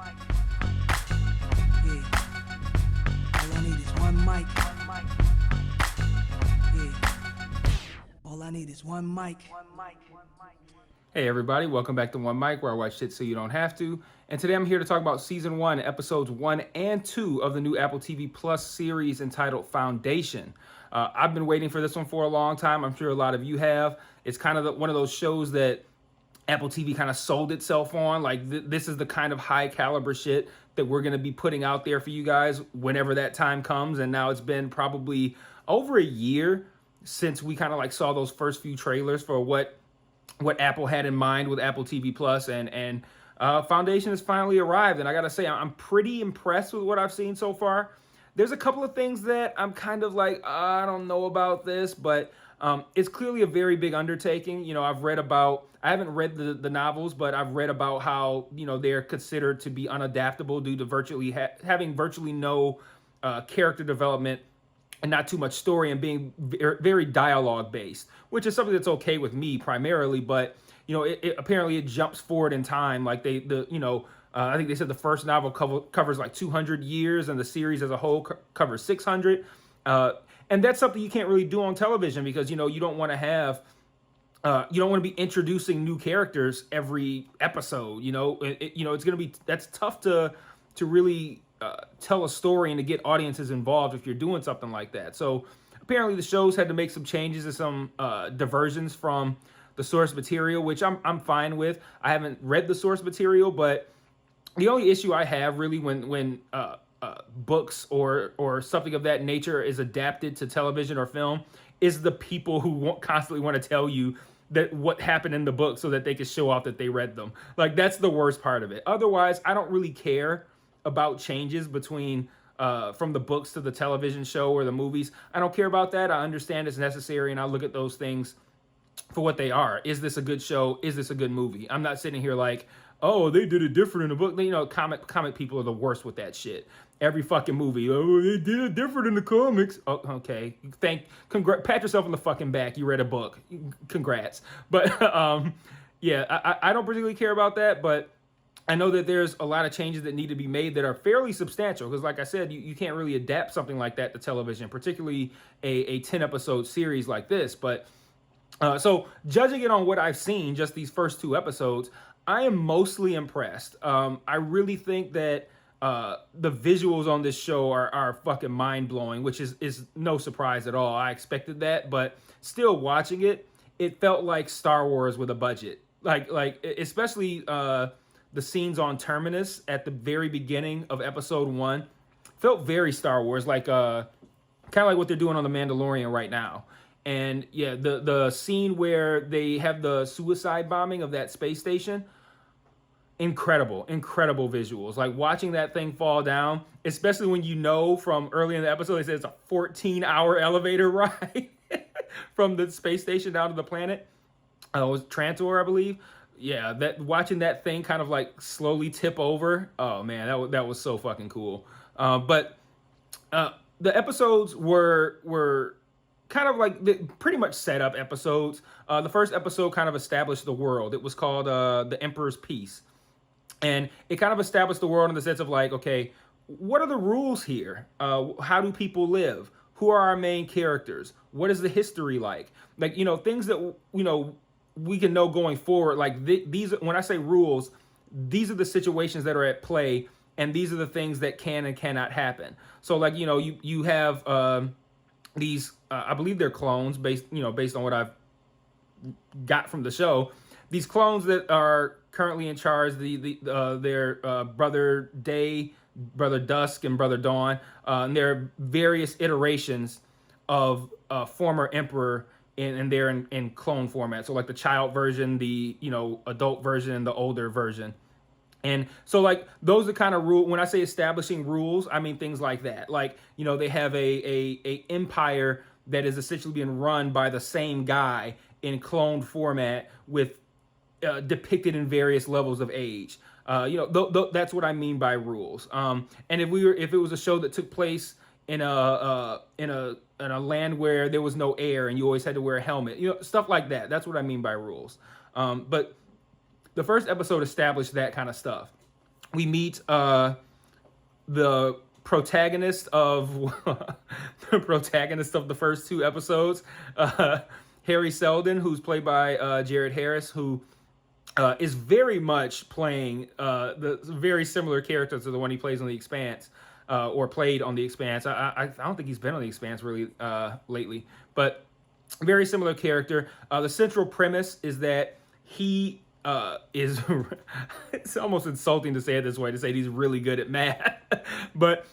Yeah. All I need is one mic. Yeah. All I need is one mic. Hey everybody, welcome back to One Mic, where I watch shit so you don't have to. And today I'm here to talk about Season 1, Episodes 1 and 2 of the new Apple TV Plus series entitled Foundation. I've been waiting for this one for a long time. I'm sure a lot of you have. It's kind of one of those shows that Apple TV kind of sold itself on. Like, this is the kind of high caliber shit that we're going to be putting out there for you guys whenever that time comes. And now it's been probably over a year since we kind of like saw those first few trailers for what Apple had in mind with Apple TV Plus, and Foundation has finally arrived. And I gotta say, I'm pretty impressed with what I've seen so far. There's a couple of things that I'm kind of like, I don't know about this, but it's clearly a very big undertaking. You know, I haven't read the novels, but I've read about how, you know, they're considered to be unadaptable due to having virtually no character development and not too much story, and being very dialogue based, which is something that's okay with me primarily. But you know, apparently it jumps forward in time. Like I think they said the first novel covers like 200 years, and the series as a whole covers 600. And that's something you can't really do on television, because you know you don't want to be introducing new characters every episode. That's tough to really tell a story and to get audiences involved if you're doing something like that. So apparently the shows had to make some changes and some diversions from the source material, which I'm fine with. I haven't read the source material, but the only issue I have really when books or something of that nature is adapted to television or film is the people who constantly want to tell you that what happened in the book so that they can show off that they read them. Like, that's the worst part of it. Otherwise, I don't really care about changes between from the books to the television show or the movies. I don't care about that. I understand it's necessary, and I look at those things for what they are. Is this a good show? Is this a good movie? I'm not sitting here like, oh, they did it different in the book. You know, comic people are the worst with that shit. Every fucking movie, oh, they did it different in the comics. Oh, okay. Pat yourself on the fucking back. You read a book. Congrats. But yeah, I don't particularly care about that, but I know that there's a lot of changes that need to be made that are fairly substantial, because like I said, you can't really adapt something like that to television, particularly a 10 episode series like this. But so judging it on what I've seen, just these first 2 episodes, I am mostly impressed. I really think that the visuals on this show are fucking mind blowing, which is no surprise at all. I expected that, but still watching it, it felt like Star Wars with a budget. Like especially the scenes on Terminus at the very beginning of episode 1 felt very Star Wars, like kind of like what they're doing on The Mandalorian right now. And yeah, the scene where they have the suicide bombing of that space station, incredible visuals. Like, watching that thing fall down, especially when you know from early in the episode they said it's a 14-hour elevator ride from the space station down to the planet. It was Trantor, I believe. Yeah, watching that thing kind of like slowly tip over. Oh man, that was so fucking cool. But the episodes were kind of like pretty much set up episodes. The first episode kind of established the world. It was called The Emperor's Peace. And it kind of established the world in the sense of like, okay, what are the rules here? How do people live? Who are our main characters? What is the history like? Like, you know, things that, you know, we can know going forward. Like these, when I say rules, these are the situations that are at play, and these are the things that can and cannot happen. So like, you know, you have these, I believe they're clones based on what I've got from the show. These clones that are currently in charge, their Brother Day, Brother Dusk, and Brother Dawn. And there are various iterations of former Emperor, and they're in clone format. So like the child version, the adult version, and the older version. And so like those are kind of rule. When I say establishing rules, I mean things like that. Like, you know, they have a empire that is essentially being run by the same guy in cloned format, with depicted in various levels of age. That's what I mean by rules. And if it was a show that took place in a land where there was no air and you always had to wear a helmet, you know, stuff like that. That's what I mean by rules. But the first episode established that kind of stuff. we meet the protagonist of the protagonist of the first two episodes, uh, Harry Seldon, who's played by Jared Harris, who is very much playing the very similar character to the one he plays on The Expanse, or played on The Expanse. I don't think he's been on The Expanse really lately, but very similar character. The central premise is that he is it's almost insulting to say it this way, to say he's really good at math, but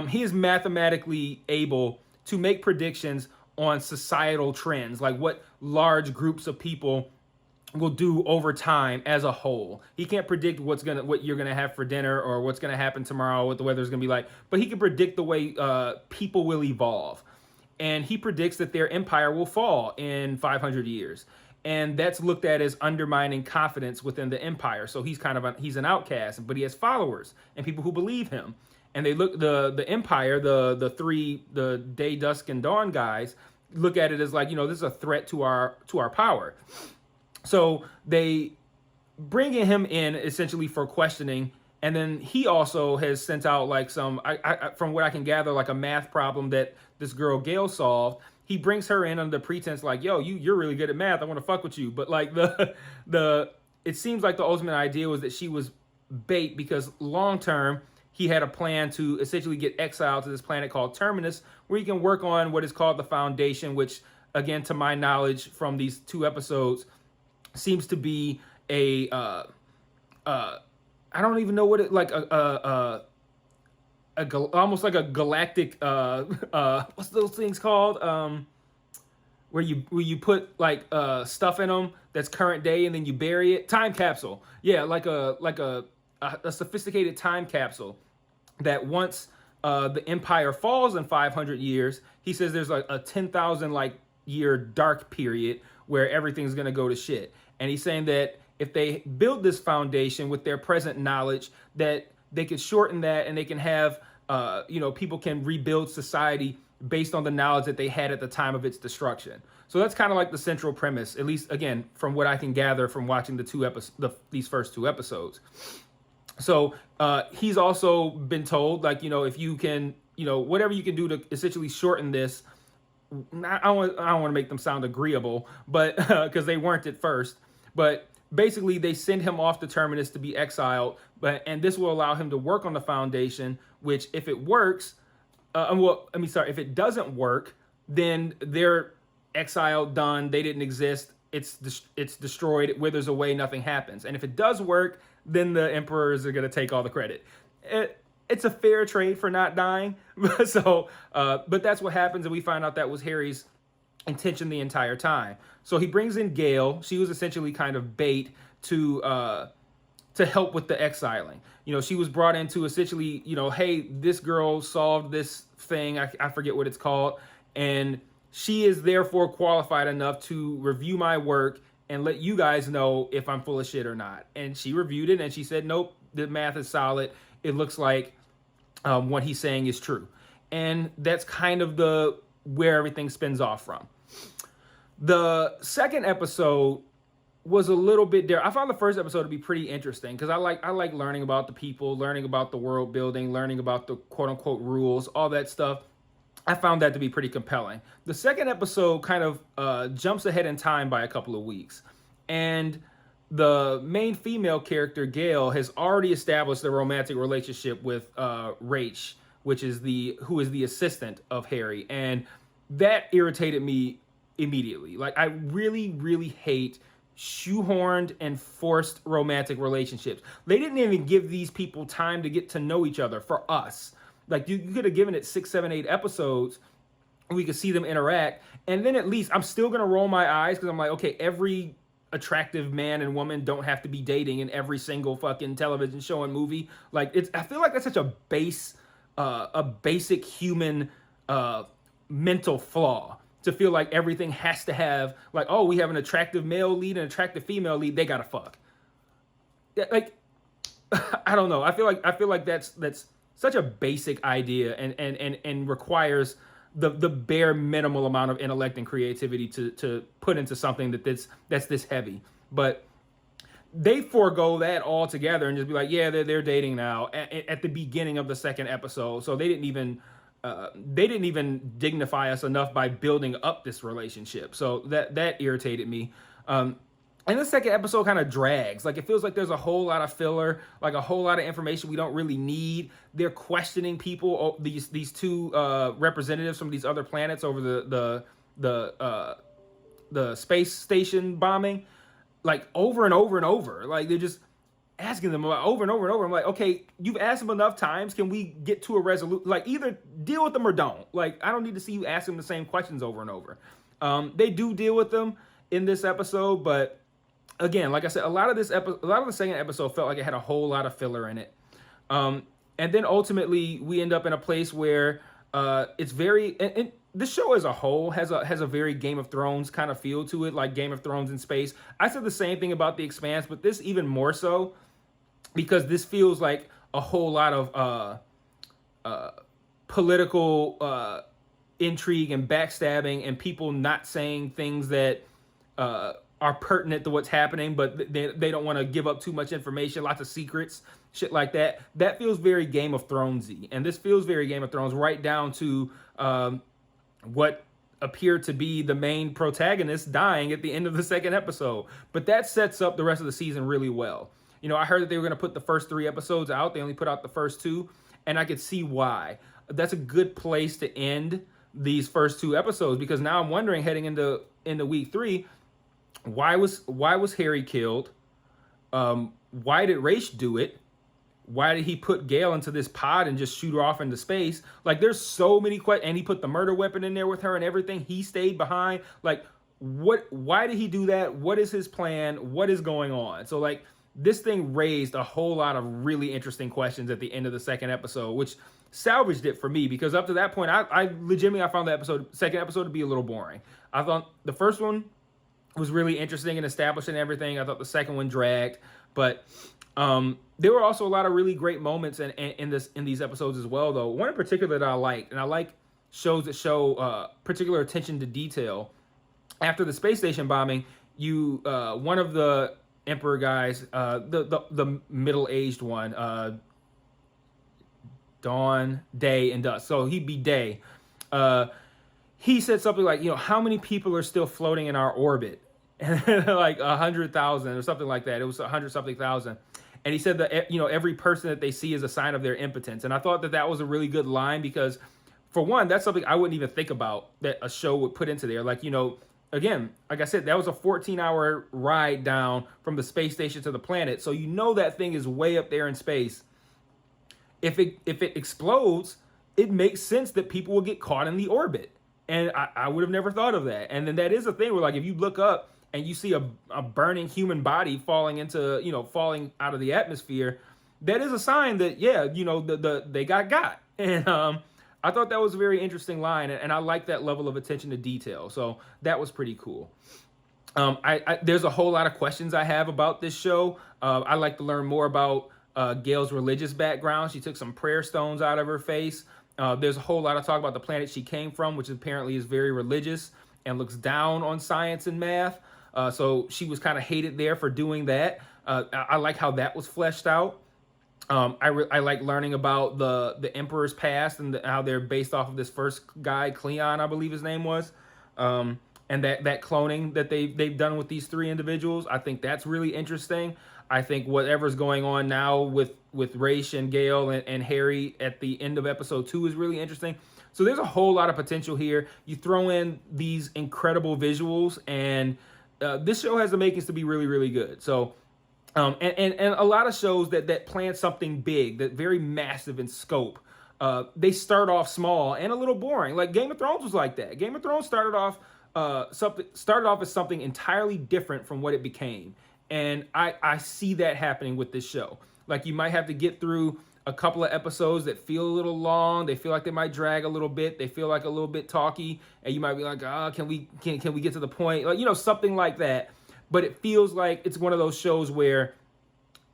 he is mathematically able to make predictions on societal trends, like what large groups of people will do over time as a whole. He can't predict what you're gonna have for dinner or what's gonna happen tomorrow, what the weather's gonna be like, but he can predict the way people will evolve. And he predicts that their empire will fall in 500 years. And that's looked at as undermining confidence within the empire. So he's he's an outcast, but he has followers and people who believe him. And they look the empire, the day, dusk, and dawn guys look at it as like, this is a threat to our power. So they bring him in essentially for questioning, and then he also has sent out like some, from what I can gather, like a math problem that this girl Gail solved. He brings her in under the pretense like, "Yo, you're really good at math. I want to fuck with you." But like it seems like the ultimate idea was that she was bait, because long term he had a plan to essentially get exiled to this planet called Terminus, where he can work on what is called the Foundation, which, again, to my knowledge from these two episodes, seems to be I don't even know what it, like almost like a galactic what's those things called, where you put like stuff in them that's current day and then you bury it. Time capsule. Yeah, like a sophisticated time capsule that once the empire falls in 500 years, he says there's like a 10,000 like year dark period where everything's going to go to shit. And he's saying that if they build this foundation with their present knowledge, that they could shorten that and they can have, people can rebuild society based on the knowledge that they had at the time of its destruction. So that's kind of like the central premise, at least, again, from what I can gather from watching these first two episodes. So he's also been told, like, if you can, whatever you can do to essentially shorten this. I don't want to make them sound agreeable, but because they weren't at first. But basically, they send him off to Terminus to be exiled, and this will allow him to work on the Foundation. Which, if it works, if it doesn't work, then they're exiled, done. They didn't exist. It's destroyed. It withers away. Nothing happens. And if it does work, then the emperors are going to take all the credit. It's a fair trade for not dying. So, but that's what happens, and we find out that was Harry's intention the entire time. So he brings in Gale. She was essentially kind of bait to help with the exiling. She was brought in to essentially, hey, this girl solved this thing. I forget what it's called, and she is therefore qualified enough to review my work and let you guys know if I'm full of shit or not. And she reviewed it, and she said, nope, the math is solid. It looks like what he's saying is true. And that's kind of where everything spins off from. The second episode was a little bit there. I found the first episode to be pretty interesting because I like learning about the people, learning about the world building, learning about the quote unquote rules, all that stuff. I found that to be pretty compelling. The second episode kind of jumps ahead in time by a couple of weeks. And the main female character, Gail, has already established a romantic relationship with Rach, who is the assistant of Harry. And that irritated me immediately. Like, I really, really hate shoehorned and forced romantic relationships. They didn't even give these people time to get to know each other for us. Like, you could have given it 6, 7, 8 episodes. We could see them interact. And then at least I'm still going to roll my eyes because I'm like, okay, every attractive man and woman don't have to be dating in every single fucking television show and movie. Like, I feel like that's such a basic human mental flaw to feel like everything has to have, like, oh, we have an attractive male lead and an attractive female lead, they gotta fuck. Like, I don't know. I feel like that's such a basic idea and requires the bare minimal amount of intellect and creativity to put into something that's this heavy. But they forego that altogether and just be like, yeah, they're dating now at the beginning of the second episode. So they didn't even dignify us enough by building up this relationship. So that irritated me. And the second episode kind of drags. Like, it feels like there's a whole lot of filler, like a whole lot of information we don't really need. They're questioning people, these two representatives from these other planets over the space station bombing, like over and over and over. Like, they're just asking them about over and over and over. I'm like, okay, you've asked them enough times. Can we get to a resolution? Like, either deal with them or don't. Like, I don't need to see you ask them the same questions over and over. They do deal with them in this episode, but again, like I said, a lot of the second episode felt like it had a whole lot of filler in it. And then ultimately we end up in a place where it's very, and the show as a whole has a very Game of Thrones kind of feel to it, like Game of Thrones in space. I said the same thing about The Expanse, but this even more so, because this feels like a whole lot of political intrigue and backstabbing and people not saying things that are pertinent to what's happening, but they don't want to give up too much information, lots of secrets, shit like that. That feels very Game of Thronesy, and this feels very Game of Thrones, right down to what appeared to be the main protagonist dying at the end of the second episode. But that sets up the rest of the season really well. You know, I heard that they were going to put the first 3 episodes out. They only put out the first 2, and I could see why. That's a good place to end these first 2 episodes, because now I'm wondering, heading into week 3, why was Harry killed? Why did Raish do it? Why did he put Gale into this pod and just shoot her off into space? Like, there's so many questions. And he put the murder weapon in there with her and everything. He stayed behind. Like, why did he do that? What is his plan? What is going on? So, like, this thing raised a whole lot of really interesting questions at the end of the second episode, which salvaged it for me, because up to that point, I legitimately found the second episode to be a little boring. I thought the first one was really interesting and establishing everything. I thought the second one dragged, but there were also a lot of really great moments in these episodes as well, though. One in particular that I liked, and I like shows that show particular attention to detail. After the space station bombing, one of the Emperor guys, the middle-aged one, Dawn, Day, and Dusk. So he'd be Day. He said something like, how many people are still floating in our orbit? Like 100,000 or something like that. It was 100-something thousand. And he said that, every person that they see is a sign of their impotence. And I thought that was a really good line, because for one, that's something I wouldn't even think about that a show would put into there. Like, again, like I said, that was a 14-hour ride down from the space station to the planet. So that thing is way up there in space. If it explodes, it makes sense that people will get caught in the orbit. And I would have never thought of that. And then that is a thing where, like, if you look up and you see a burning human body falling out of the atmosphere, that is a sign that, they got. And I thought that was a very interesting line. And I like that level of attention to detail. So that was pretty cool. There's a whole lot of questions I have about this show. I'd like to learn more about Gale's religious background. She took some prayer stones out of her face. There's a whole lot of talk about the planet she came from, which apparently is very religious and looks down on science and math. So she was kind of hated there for doing that. I like how that was fleshed out. I like learning about the Emperor's past and how they're based off of this first guy, Cleon, I believe his name was. And that cloning that they've done with these 3 individuals. I think that's really interesting. I think whatever's going on now with Raish and Gale and Harry at the end of episode 2 is really interesting. So there's a whole lot of potential here. You throw in these incredible visuals, and this show has the makings to be really, really good. So, and a lot of shows that plan something big, that very massive in scope, they start off small and a little boring. Like Game of Thrones was like that. Game of Thrones started off as something entirely different from what it became. And I see that happening with this show. Like, you might have to get through a couple of episodes that feel a little long. They feel like they might drag a little bit. They feel like a little bit talky. And you might be like, can we get to the point? Like, something like that. But it feels like it's one of those shows where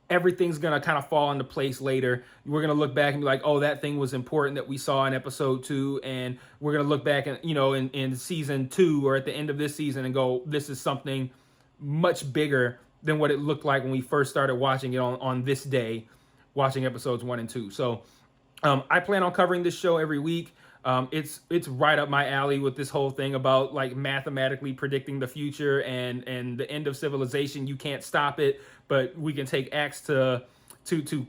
everything's going to kind of fall into place later. We're going to look back and be like, oh, that thing was important that we saw in episode 2. And we're going to look back and, in season 2 or at the end of this season and go, this is something much bigger than what it looked like when we first started watching it on this day, watching episodes 1 and 2. So I plan on covering this show every week. It's right up my alley with this whole thing about like mathematically predicting the future and the end of civilization. You can't stop it, but we can take acts to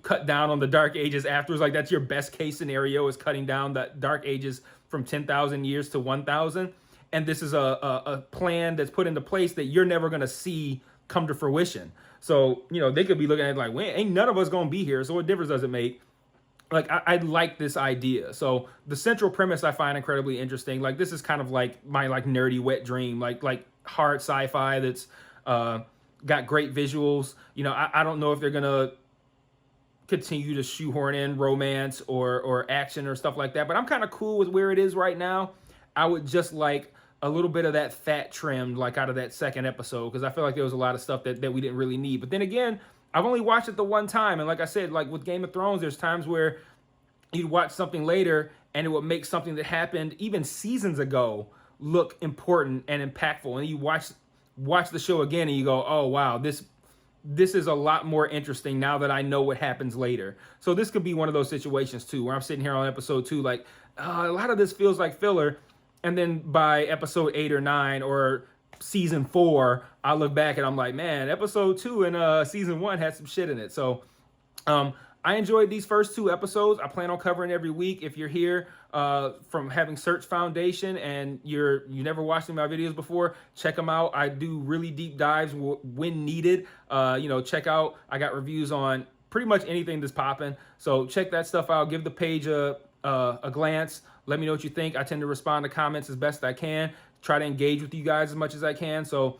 cut down on the dark ages afterwards. Like that's your best case scenario, is cutting down the dark ages from 10,000 years to 1,000. And this is a plan that's put into place that you're never going to see come to fruition. So, they could be looking at it like, well, ain't none of us going to be here, so what difference does it make? Like, I like this idea. So the central premise I find incredibly interesting. Like, this is kind of like my like nerdy wet dream, like hard sci-fi that's got great visuals. I don't know if they're going to continue to shoehorn in romance or action or stuff like that, but I'm kind of cool with where it is right now. I would just like a little bit of that fat trimmed like out of that second episode, because I feel like there was a lot of stuff that we didn't really need. But then again, I've only watched it the one time, and like I said, like with Game of Thrones, there's times where you'd watch something later and it would make something that happened even seasons ago look important and impactful, and you watch the show again and you go, oh wow, this is a lot more interesting now that I know what happens later. So this could be one of those situations too, where I'm sitting here on episode 2 like, a lot of this feels like filler, and then by episode 8 or 9 or season 4, I look back and I'm like, man, episode 2 and season 1 had some shit in it. So I enjoyed these first 2 episodes. I plan on covering every week. If you're here from having Search Foundation and you never watched any of my videos before, check them out. I do really deep dives when needed. Check out, I got reviews on pretty much anything that's popping. So check that stuff out. Give the page a glance. Let me know what you think. I tend to respond to comments as best I can. Try to engage with you guys as much as I can. So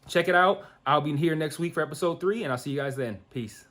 check it out. I'll be here next week for episode 3, and I'll see you guys then. Peace.